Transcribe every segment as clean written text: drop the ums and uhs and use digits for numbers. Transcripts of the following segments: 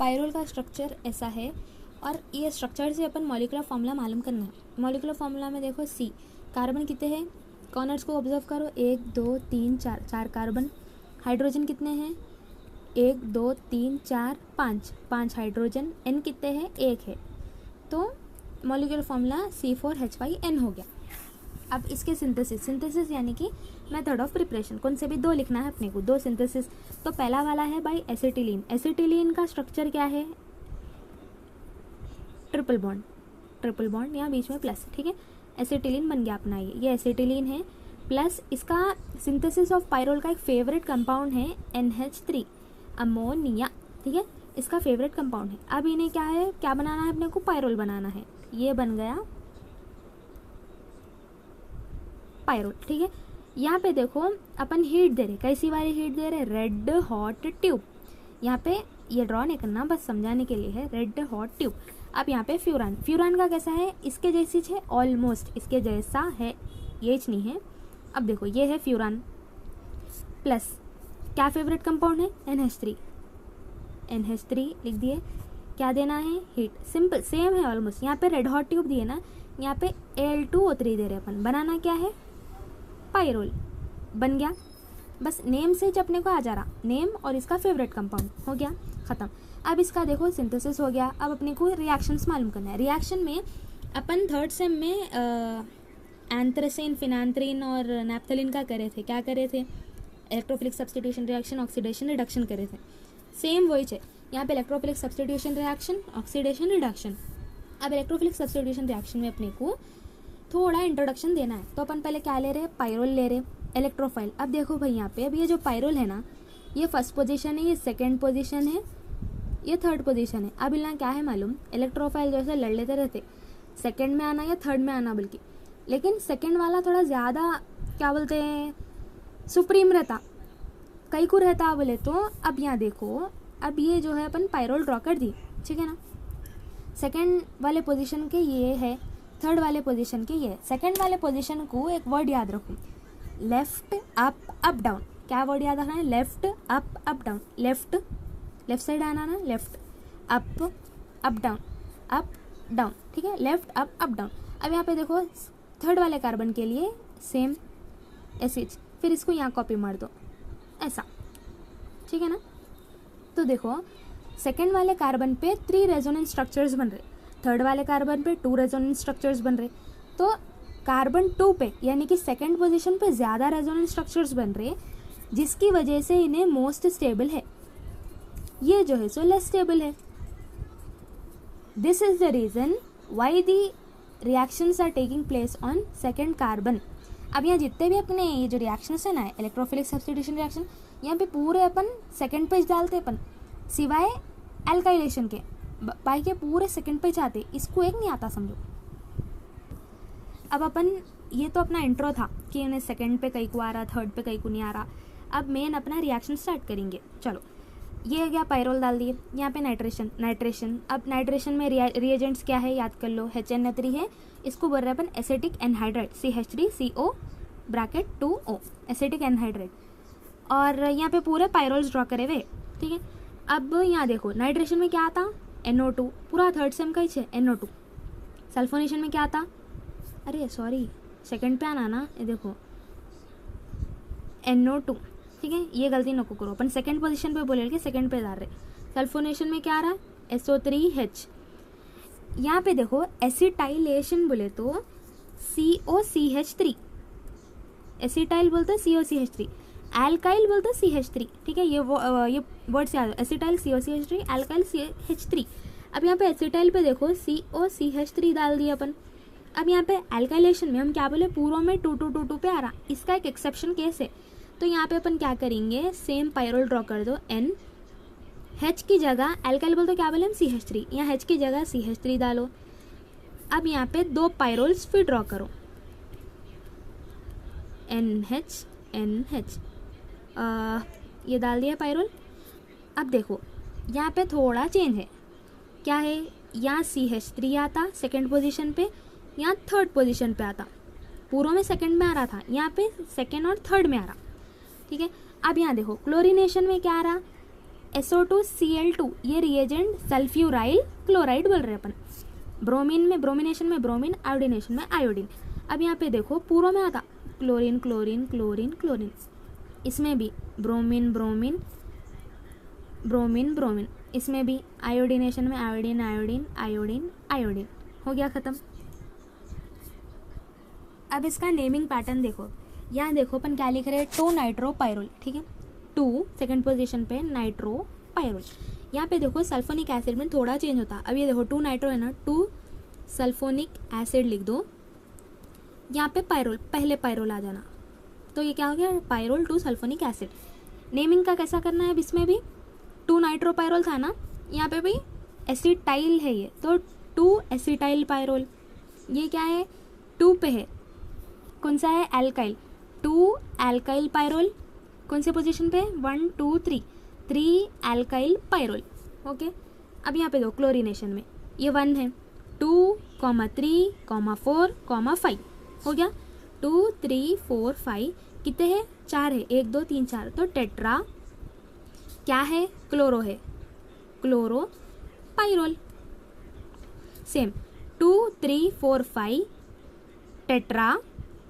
Pyrrole का structure ऐसा है और ये स्ट्रक्चर से अपन मॉलिक्यूलर फॉर्मूला मालूम करना है। मॉलिक्यूलर फॉर्मूला में देखो C, कार्बन कितने हैं, कॉर्नर्स को ऑब्जर्व करो, 1 2 3 4, 4 कार्बन। हाइड्रोजन कितने हैं, 1 2 3 4 5, 5 हाइड्रोजन। N कितने हैं, 1 है। तो मॉलिक्यूलर फॉर्मूला C4H5N हो गया। अब इसके सिंथेसिस यानी कि मेथड ऑफ प्रिपरेशन, कौन से भी दो लिखना है अपने को, दो सिंथेसिस। तो पहला वाला है बाई एसिटिलीन। एसिटिलीन का स्ट्रक्चर क्या है, ट्रिपल बॉन्ड यहाँ बीच में प्लस, ठीक है। एसिटिलीन बन गया अपना, ये एसिटिलीन है। प्लस इसका सिंथेसिस ऑफ पायरोल का एक फेवरेट कंपाउंड है NH3, अमोनिया, ठीक है, इसका फेवरेट कंपाउंड है। अब इन्हें क्या है, क्या बनाना है अपने को, पायरोल बनाना है। ये बन गया पायरोल, ठीक है। यहाँ पे देखो अपन हीट दे रहे, कैसी वाली हीट दे रहे, रेड हॉट ट्यूब। यहाँ पे ये ड्रॉ नहीं करना, बस समझाने के लिए है, रेड हॉट ट्यूब। अब यहाँ पे फ्यूरान का कैसा है, इसके जैसी है, ऑलमोस्ट इसके जैसा है, ये नहीं है। अब देखो ये है फ्यूरान, प्लस क्या फेवरेट कंपाउंड है, NH3 लिख दिए। क्या देना है, हीट, सिंपल सेम है ऑलमोस्ट। यहाँ पे रेड हॉट ट्यूब दिए ना, यहाँ पे Al2O3 दे रहे अपन, बनाना क्या है, पायरोल, बन गया। बस नेम से अपने को आ जा रहा, नेम और इसका फेवरेट कंपाउंड हो गया, ख़त्म। अब इसका देखो सिंथेसिस हो गया। अब अपने को रिएक्शंस मालूम करना है। रिएक्शन में अपन थर्ड सेम में एंथ्रेसिन, फिनांथ्रीन और नैप्थलीन का करे थे, क्या करे थे, electrophilic substitution reaction, oxidation reduction करे थे। सेम वही है यहाँ पे, electrophilic substitution reaction, oxidation reduction. अब इलेक्ट्रोफिलिक सब्स्टिट्यूशन रिएक्शन में अपने को थोड़ा इंट्रोडक्शन देना है। तो अपन पहले क्या ले रहे हैं, पायरोल ले रहे, इलेक्ट्रोफाइल। अब देखो भाई यहाँ पे, अब ये जो पायरोल है ना, ये फर्स्ट पोजीशन है, ये सेकंड पोजीशन है, ये थर्ड पोजीशन है। अब इतना क्या है मालूम, इलेक्ट्रोफाइल जैसे लड़ लेते रहते, सेकंड में आना या थर्ड में आना, बल्कि लेकिन सेकंड वाला थोड़ा ज़्यादा क्या बोलते हैं, सुप्रीम रहता, कई को रहता बोले तो। अब यहाँ देखो, अब ये जो है अपन पायरोल ड्रॉ कर दी, ठीक है ना। सेकंड वाले पोजीशन के ये है, थर्ड वाले पोजीशन के ये है। सेकंड वाले पोजीशन को एक वर्ड याद रखो, लेफ्ट अप डाउन। क्या वर्ड याद रखना है, left up down. Left side आना ना, लेफ्ट अप डाउन, ठीक है, लेफ्ट अप डाउन। अब यहाँ पे देखो थर्ड वाले कार्बन के लिए सेम एसिड, फिर इसको यहाँ कॉपी मार दो ऐसा, ठीक है ना। तो देखो सेकंड वाले कार्बन पे 3 रेजोनेंस स्ट्रक्चर्स बन रहे, थर्ड वाले कार्बन पे 2 रेजोनेंस स्ट्रक्चर्स बन रहे। तो कार्बन 2 पे यानी कि सेकंड पोजीशन पे ज़्यादा रेजोनेंस स्ट्रक्चर्स बन रहे, जिसकी वजह से इन्हें मोस्ट स्टेबल है, ये जो है सो लेस स्टेबल है। This is the reason why the reactions are taking place on second carbon. अब यहाँ जितने भी अपने ये जो रिएक्शंस है ना, इलेक्ट्रोफिलिक सब्स्टिट्यूशन रिएक्शन, यहाँ पे पूरे अपन सेकंड पेज डालते अपन, सिवाय एल्काइलेशन के, बाकी के पूरे सेकंड पेज आते, इसको एक नहीं आता समझो। अब अपन ये तो अपना इंट्रो था कि उन्हें सेकंड पे कई को आ रहा, थर्ड पे कई को नहीं आ रहा। अब मेन अपना रिएक्शन स्टार्ट करेंगे। चलो ये गया, पायरोल डाल दिए, यहाँ पे नाइट्रेशन। अब नाइट्रेशन में रिएजेंट्स क्या है याद कर लो, HNO3 है, इसको बोल रहे हैं अपन acetic anhydride, CH3CO bracket 2O, acetic anhydride. और यहाँ पे पूरे पायरोल्स ड्रॉ करे हुए, ठीक है। अब यहाँ देखो नाइट्रेशन में क्या आता, NO2, पूरा थर्ड सेम का ही है NO2। सल्फोनेशन में क्या आता, अरे सॉरी सेकंड पे आना ना, ये देखो NO2, ठीक है, ये गलती नको करो, अपन सेकंड पोजीशन पे बोले कि सेकंड पे डाल रहे। सल्फोनेशन में क्या आ रहा है, SO3H। यहाँ पे देखो एसिटाइलेशन बोले तो COCH3, एसिटाइल बोलते COCH3, एल्काइल बोलते CH3, ठीक है। ये वर्ड से याद है, एसिटाइल COCH3, एल्काइल CH3। अब यहाँ पे एसिटाइल पे देखो COCH3 डाल दिया अपन। अब यहाँ पे एल्काइलेशन में हम क्या बोले, पूर्व में 2 पे आ रहा, इसका एक एक्सेप्शन केस है। तो यहाँ पे अपन क्या करेंगे, सेम पायरोल ड्रॉ कर दो, N, H की जगह एल्काइल बोल तो क्या बोले हम CH3, यहाँ H की जगह CH3 डालो। अब यहाँ पे 2 पायरोल्स फिर ड्रॉ करो, NH, ये डाल दिया पायरोल। अब देखो यहाँ पे थोड़ा चेंज है, क्या है, यहाँ CH3 आता सेकेंड पोजीशन पे, यहाँ थर्ड पोजीशन पे आता, पूर्व में सेकंड में आ रहा था, यहाँ पे सेकंड और थर्ड में आ रहा, ठीक है। अब यहाँ देखो क्लोरीनेशन में क्या आ रहा, SO2Cl2 ये रिएजेंट सल्फ्यूराइल क्लोराइड बोल रहे हैं अपन। ब्रोमीन में ब्रोमिनेशन में ब्रोमीन, आयोडीनेशन में आयोडीन। अब यहाँ पे देखो पूर्व में आता क्लोरीन क्लोरीन क्लोरीन क्लोरीन, इसमें भी ब्रोमीन ब्रोमीन ब्रोमीन ब्रोमीन, इसमें भी आयोडीनेशन में आयोडीन आयोडीन आयोडीन आयोडीन। हो गया ख़त्म। अब इसका नेमिंग पैटर्न देखो, यहाँ देखो अपन क्या लिख रहे हैं, 2 नाइट्रोपायरोल, ठीक है, 2 सेकंड पोजीशन पे नाइट्रोपायरोल। यहाँ पे देखो सल्फोनिक एसिड में थोड़ा चेंज होता। अब ये देखो 2 नाइट्रो है ना, 2 सल्फोनिक एसिड लिख दो, यहाँ पे पायरोल, पहले पायरोल आ जाना, तो ये क्या हो गया, पायरोल 2 सल्फोनिक एसिड। नेमिंग का कैसा करना है, अब इसमें भी 2 नाइट्रोपायरोल था ना, यहाँ पे भी एसिटाइल है ये, तो 2 एसिटाइल पायरोल। ये क्या है, 2 पे है, कौन सा है, एल्काइल, 2 एल्काइल पायरोल। कौन से पोजीशन पे, 1 2 3, 3 एल्काइल पायरोल। ओके, अब यहाँ पे दो क्लोरीनेशन में ये 1 है, 2, 3, 4, 5 हो गया, 2 3 4 5 कितने हैं, 4 है, 1 2 3 4, तो टेट्रा क्या है, क्लोरो है, क्लोरो पायरोल। सेम 2 3 4 5 टेट्रा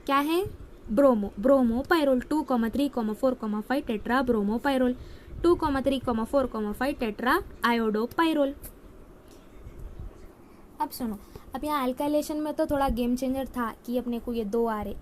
क्या है, bromo, bromo pyrrole, 2 3 4 5 tetra bromo pyrrole, 2 3 4 5 tetra iodo pyrrole. अब सुनो, अब यहाँ अल्काइलेशन में तो थोड़ा गेम चेंजर था कि अपने को ये 2 आ रहे,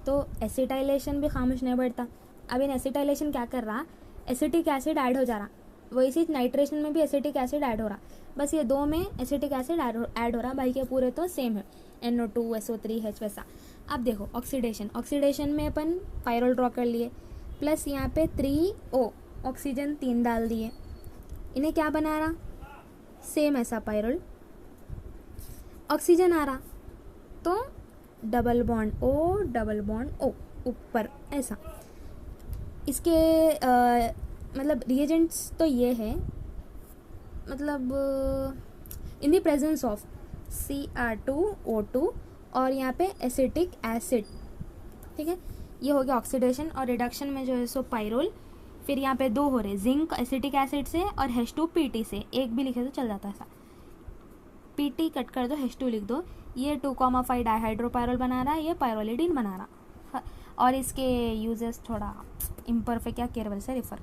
तो एसिटाइलेशन भी खामोश नहीं बैठता। अब इन एसिटाइलेशन क्या कर रहा, एसिटिक एसिड ऐड हो जा रहा, वैसे नाइट्रेशन में भी एसिटिक एसिड ऐड हो रहा, बस ये 2 में एसिटिक एसिड ऐड हो रहा, बाकी के पूरे तो सेम है, NO2 SO3H वैसा। अब देखो ऑक्सीडेशन, ऑक्सीडेशन में अपन पायरोल ड्रॉ कर लिए, प्लस यहाँ पे 3O ऑक्सीजन 3 डाल दिए, इन्हें क्या बना रहा, सेम ऐसा पायरोल, ऑक्सीजन आ रहा तो डबल बॉन्ड O ऊपर ऐसा। इसके मतलब रिएजेंट्स तो ये है, मतलब in the presence of Cr2O2 और यहाँ पे एसिटिक एसिड, ठीक है, ये हो गया ऑक्सीडेशन। और रिडक्शन में जो है सो पायरोल, फिर यहाँ पे 2 हो रहे, जिंक एसिटिक एसिड से और H2PT से, एक भी लिखे तो चल जाता है ऐसा, PT कट कर दो, H2 लिख दो, ये 2,5 डाइहाइड्रोपायरोल बना रहा है, ये पायरोलिडीन बना रहा। और इसके यूजेस थोड़ा इम्परफेक्ट या केयरफुल से रेफर